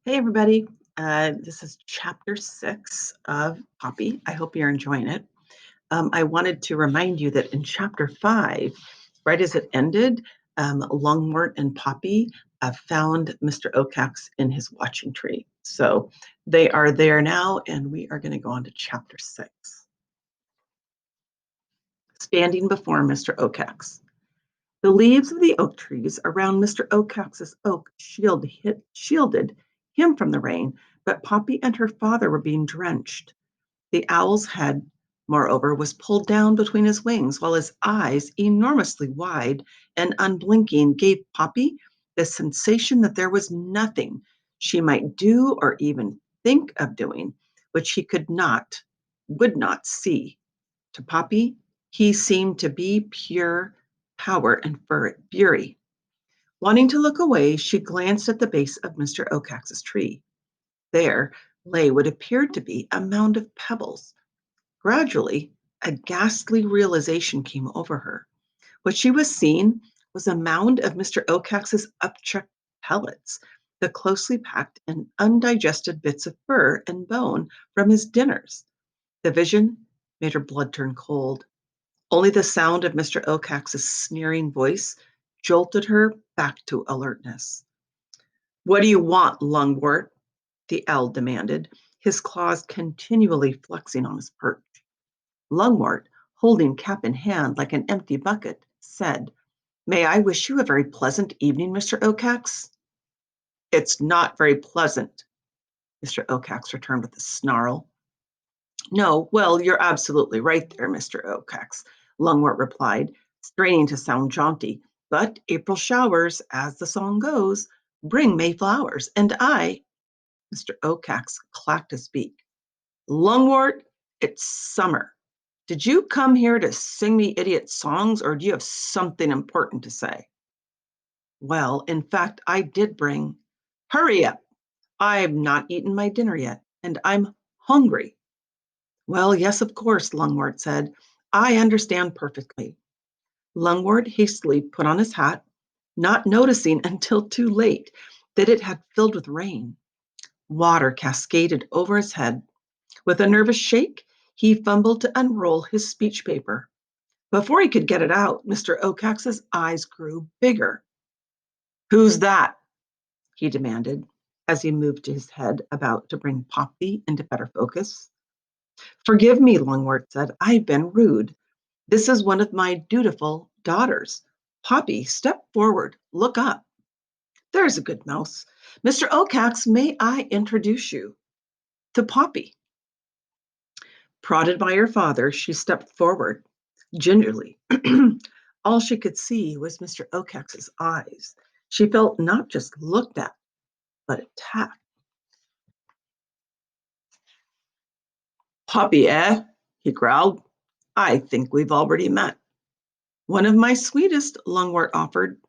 Hey, everybody. This is chapter 6 of Poppy. I hope you're enjoying it. I wanted to remind you that in chapter 5, right as it ended, Longmort and Poppy found Mr. Okax in his watching tree. So they are there now, and we are going to go on to chapter 6. Standing before Mr. Okax. The leaves of the oak trees around Mr. Okax's oak shielded him from the rain, but Poppy and her father were being drenched. The owl's head, moreover, was pulled down between his wings, while his eyes, enormously wide and unblinking, gave Poppy the sensation that there was nothing she might do or even think of doing which he would not see. To Poppy, he seemed to be pure power and fury. Wanting to look away, she glanced at the base of Mr. Okax's tree. There lay what appeared to be a mound of pebbles. Gradually, a ghastly realization came over her. What she was seeing was a mound of Mr. Okax's upchucked pellets, the closely packed and undigested bits of fur and bone from his dinners. The vision made her blood turn cold. Only the sound of Mr. Okax's sneering voice jolted her back to alertness. What do you want, Lungwort? The owl demanded, his claws continually flexing on his perch. Lungwort, holding cap in hand like an empty bucket, said, May I wish you a very pleasant evening, Mr. Okax? It's not very pleasant, Mr. Okax returned with a snarl. No, well, you're absolutely right there, Mr. Okax, Lungwort replied, straining to sound jaunty. But April showers, as the song goes, bring May flowers, and Mr. Okax clacked his beak. Lungwort, it's summer. Did you come here to sing me idiot songs, or do you have something important to say? Well, in fact, I did bring. Hurry up. I've not eaten my dinner yet, and I'm hungry. Well, yes, of course, Lungwort said. I understand perfectly. Lungwort hastily put on his hat, not noticing until too late that it had filled with rain. Water cascaded over his head. With a nervous shake, he fumbled to unroll his speech paper. Before he could get it out, Mr. Okax's eyes grew bigger. Who's that? He demanded as he moved his head about to bring Poppy into better focus. Forgive me, Lungwort said. I've been rude. This is one of my dutiful daughters. Poppy, step forward. Look up. There's a good mouse. Mr. Okax, may I introduce you to Poppy? Prodded by her father, she stepped forward gingerly. All she could see was Mr. Okax's eyes. She felt not just looked at, but attacked. Poppy, eh? He growled. I think we've already met. One of my sweetest, Lungwort offered.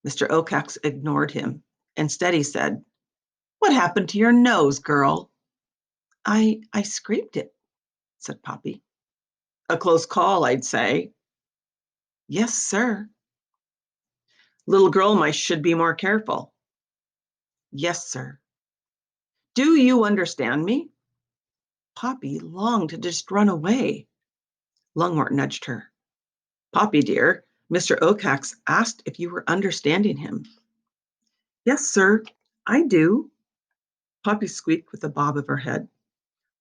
Mr. Okax ignored him. Instead, he said, What happened to your nose, girl? I scraped it, said Poppy. A close call, I'd say. Yes, sir. Little girl, I should be more careful. Yes, sir. Do you understand me? Poppy longed to just run away. Lungwort nudged her. Poppy, dear, Mr. Okax asked if you were understanding him. Yes, sir, I do. Poppy squeaked with a bob of her head.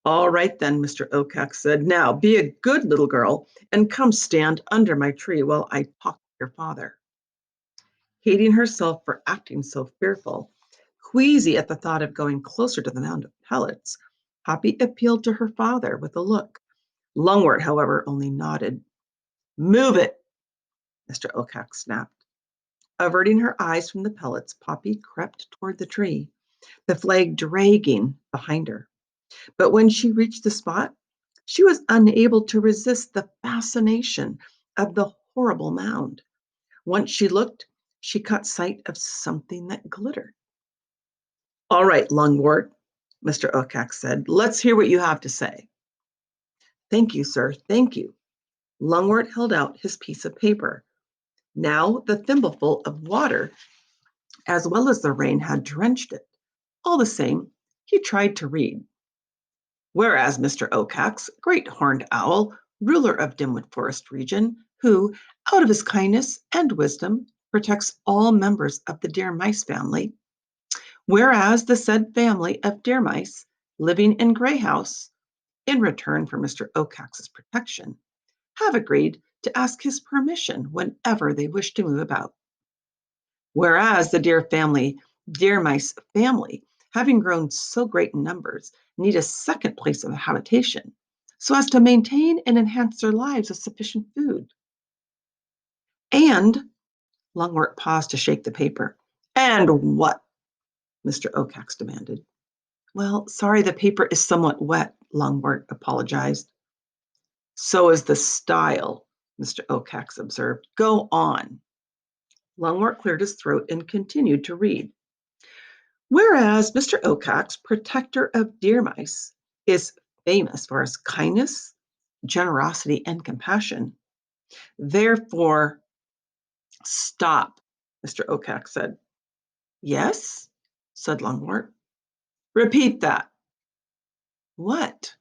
All right then, Mr. Okax said. Now be a good little girl and come stand under my tree while I talk to your father. Hating herself for acting so fearful, queasy at the thought of going closer to the mound of pellets, Poppy appealed to her father with a look. Lungwort, however, only nodded. Move it, Mr. Okax snapped. Averting her eyes from the pellets, Poppy crept toward the tree, the flag dragging behind her. But when she reached the spot, she was unable to resist the fascination of the horrible mound. Once she looked, she caught sight of something that glittered. All right, Lungwort, Mr. Okax said. Let's hear what you have to say. Thank you, sir. Thank you. Lungwort held out his piece of paper. Now the thimbleful of water, as well as the rain, had drenched it. All the same, he tried to read. Whereas Mr. Oacax, great horned owl, ruler of Dimwood Forest region, who, out of his kindness and wisdom, protects all members of the deer mice family, whereas the said family of deer mice living in Grey House, in return for Mr. Oacax's protection, have agreed to ask his permission whenever they wish to move about. Whereas the deer mice family, having grown so great in numbers, need a second place of habitation so as to maintain and enhance their lives with sufficient food. And Lungwort paused to shake the paper. And what? Mr. Oacax demanded. Well, sorry, the paper is somewhat wet, Lungwort apologized. So is the style, Mr. Oacax observed. Go on. Lungwort cleared his throat and continued to read. Whereas Mr. Oacax, protector of deer mice, is famous for his kindness, generosity, and compassion. Therefore, stop, Mr. Oacax said. Yes, said Lungwort. Repeat that. What?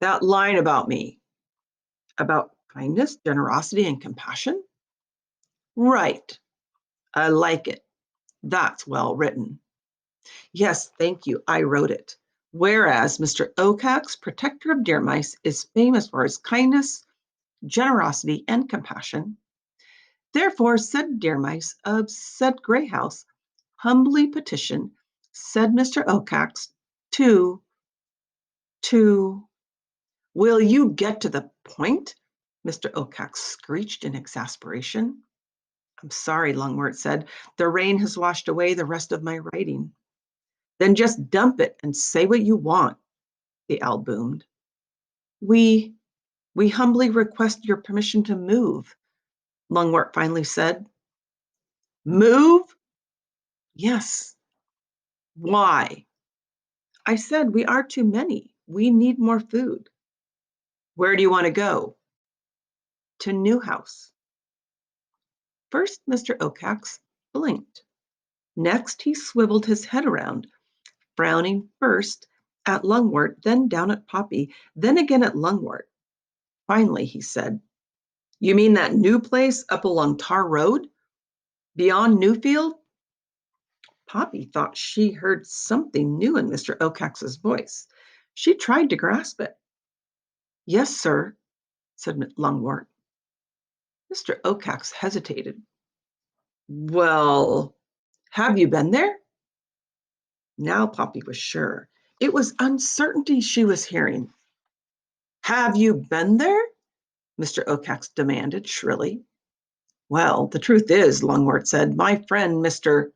That line about me. About kindness, generosity, and compassion? Right. I like it. That's well written. Yes, thank you. I wrote it. Whereas Mr. Oacax, protector of deer mice, is famous for his kindness, generosity, and compassion. Therefore, said deer mice of said Grey House humbly petition, said Mr. Oacax, to, will you get to the point? Mr. Oacax screeched in exasperation. I'm sorry, Lungwort said. The rain has washed away the rest of my writing. Then just dump it and say what you want, the owl boomed. We humbly request your permission to move, Lungwort finally said. Move? Yes. Why? I said we are too many. We need more food. Where do you want to go? To Newhouse. First, Mr. Oacax blinked. Next, he swiveled his head around, frowning first at Lungwort, then down at Poppy, then again at Lungwort. Finally, he said, You mean that new place up along Tar Road? Beyond Newfield? Poppy thought she heard something new in Mr. Oacax's voice. She tried to grasp it. Yes, sir, said Lungwort. Mr. Oacax hesitated. Well, have you been there? Now Poppy was sure. It was uncertainty she was hearing. Have you been there? Mr. Oacax demanded shrilly. Well, the truth is, Lungwort said, my friend, Mr.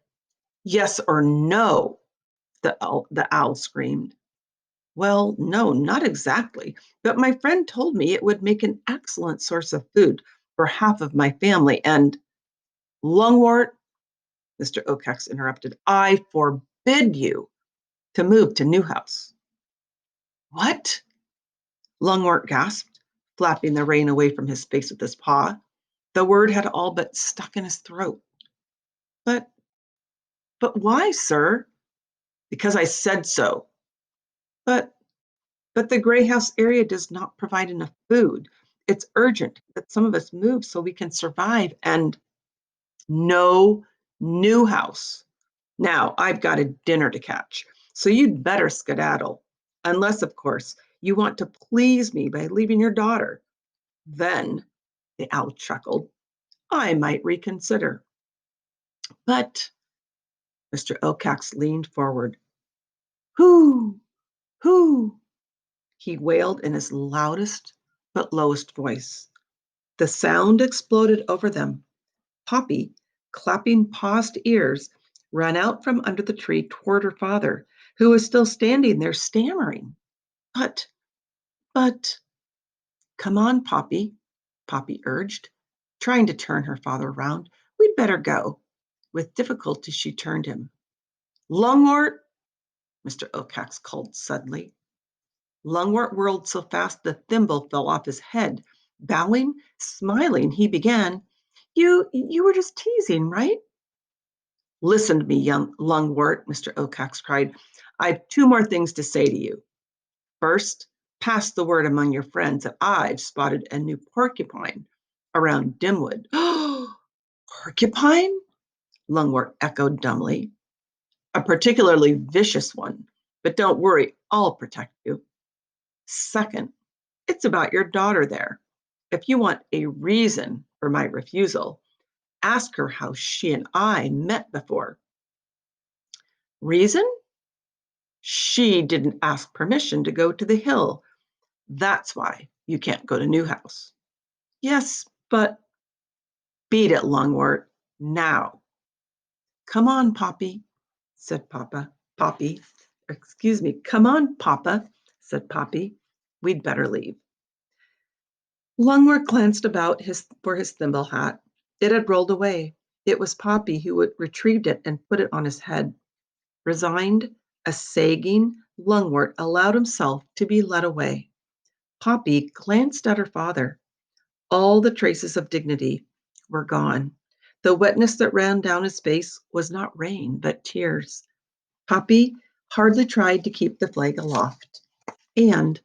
Yes or no, the owl screamed. Well, no, not exactly, but my friend told me it would make an excellent source of food for half of my family. And Lungwort, Mr. Oacax interrupted, I forbid you to move to Newhouse. What? Lungwort gasped, flapping the rain away from his face with his paw. The word had all but stuck in his throat. But why, sir? Because I said so. But the Grey House area does not provide enough food. It's urgent that some of us move so we can survive. And no Newhouse. Now I've got a dinner to catch, so you'd better skedaddle. Unless, of course, you want to please me by leaving your daughter. Then, the owl chuckled, I might reconsider. But Mr. Oacax leaned forward. Whoo, whoo, he wailed in his loudest but lowest voice. The sound exploded over them. Poppy, clapping paused ears, ran out from under the tree toward her father, who was still standing there stammering. But, come on, Poppy, Poppy urged, trying to turn her father around. We'd better go. With difficulty, she turned him. Lungwort, Mr. Oacax called suddenly. Lungwort whirled so fast the thimble fell off his head. Bowing, smiling, he began, You were just teasing, right? Listen to me, young lungwort, Mr. Oakhacks cried. I have two more things to say to you. First, pass the word among your friends that I've spotted a new porcupine around Dimwood. Porcupine? Lungwort echoed dumbly. A particularly vicious one, but don't worry, I'll protect you. Second, it's about your daughter there. If you want a reason for my refusal, ask her how she and I met before. Reason? She didn't ask permission to go to the hill. That's why you can't go to Newhouse. Yes, but beat it, Lungwort. Now. Come on, Poppy, said Papa. Poppy, excuse me. Come on, Papa, said Poppy. We'd better leave. Lungwort glanced about for his thimble hat. It had rolled away. It was Poppy who had retrieved it and put it on his head. Resigned, a sagging Lungwort allowed himself to be led away. Poppy glanced at her father. All the traces of dignity were gone. The wetness that ran down his face was not rain, but tears. Poppy hardly tried to keep the flag aloft. And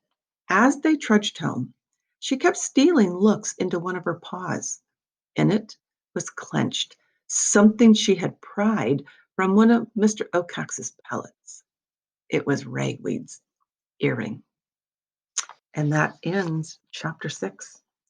as they trudged home, she kept stealing looks into one of her paws. In it was clenched something she had pried from one of Mr. Oakhacks' pellets. It was Ragweed's earring. And that ends chapter 6.